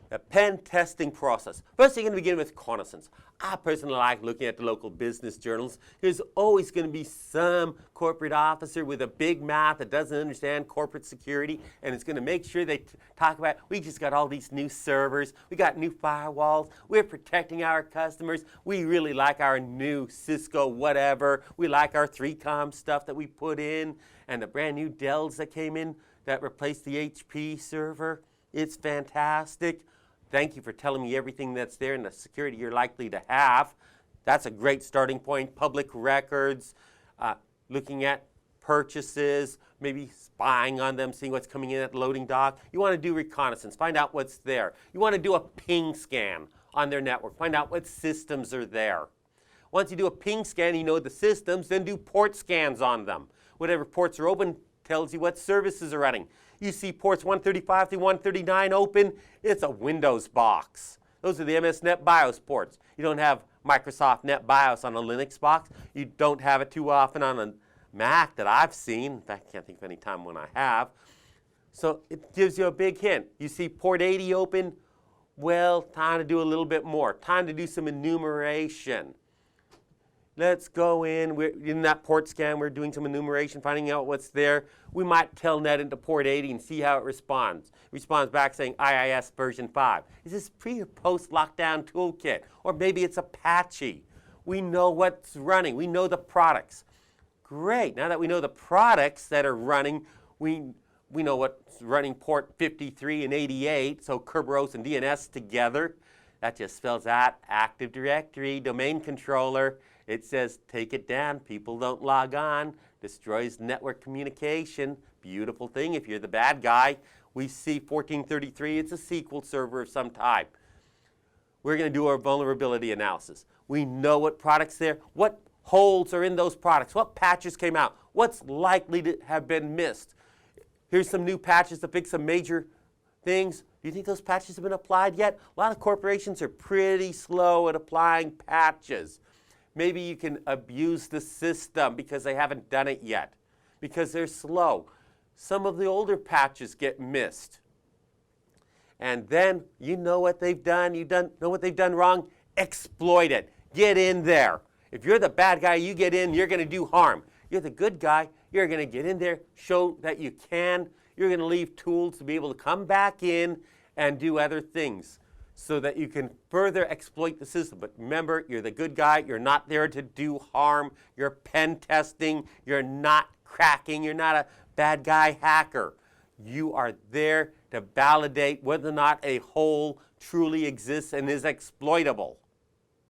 The pen testing process. First, you're going to begin with reconnaissance. I personally like looking at the local business journals. There's always going to be some corporate officer with a big mouth that doesn't understand corporate security, and it's going to make sure they talk about, we just got all these new servers, we got new firewalls, we're protecting our customers, we really like our new Cisco whatever, we like our 3Com stuff that we put in, and the brand new Dells that came in that replaced the HP server. It's fantastic. Thank you for telling me everything that's there and the security you're likely to have. That's a great starting point. Public records, looking at purchases, maybe spying on them, seeing what's coming in at the loading dock. You want to do reconnaissance, find out what's there. You want to do a ping scan on their network, find out what systems are there. Once you do a ping scan, you know the systems, then do port scans on them. Whatever ports are open tells you what services are running. You see ports 135 through 139 open, it's a Windows box. Those are the MS NetBIOS ports. You don't have Microsoft NetBIOS on a Linux box. You don't have it too often on a Mac that I've seen. In fact, I can't think of any time when I have. So it gives you a big hint. You see port 80 open, well, time to do a little bit more. Time to do some enumeration. Let's go in. We're in that port scan, we're doing some enumeration, finding out what's there. We might telnet into port 80 and see how it responds. It responds back saying IIS version 5. Is this pre or post lockdown toolkit? Or maybe it's Apache. We know what's running. We know the products. Great. Now that we know the products that are running, we know what's running port 53 and 88, so Kerberos and DNS together. That just spells out Active Directory, domain controller. It says, take it down, people don't log on, destroys network communication. Beautiful thing if you're the bad guy. We see 1433, it's a SQL server of some type. We're going to do our vulnerability analysis. We know what products there, what holes are in those products, what patches came out, what's likely to have been missed. Here's some new patches to fix some major things. Do you think those patches have been applied yet? A lot of corporations are pretty slow at applying patches. Maybe you can abuse the system because they haven't done it yet, because they're slow. Some of the older patches get missed. And then you know what they've done, know what they've done wrong, exploit it. Get in there. If you're the bad guy, you get in, you're going to do harm. You're the good guy, you're going to get in there, show that you can. You're going to leave tools to be able to come back in and do other things, so that you can further exploit the system. But remember, you're the good guy. You're not there to do harm. You're pen testing. You're not cracking. You're not a bad guy hacker. You are there to validate whether or not a hole truly exists and is exploitable.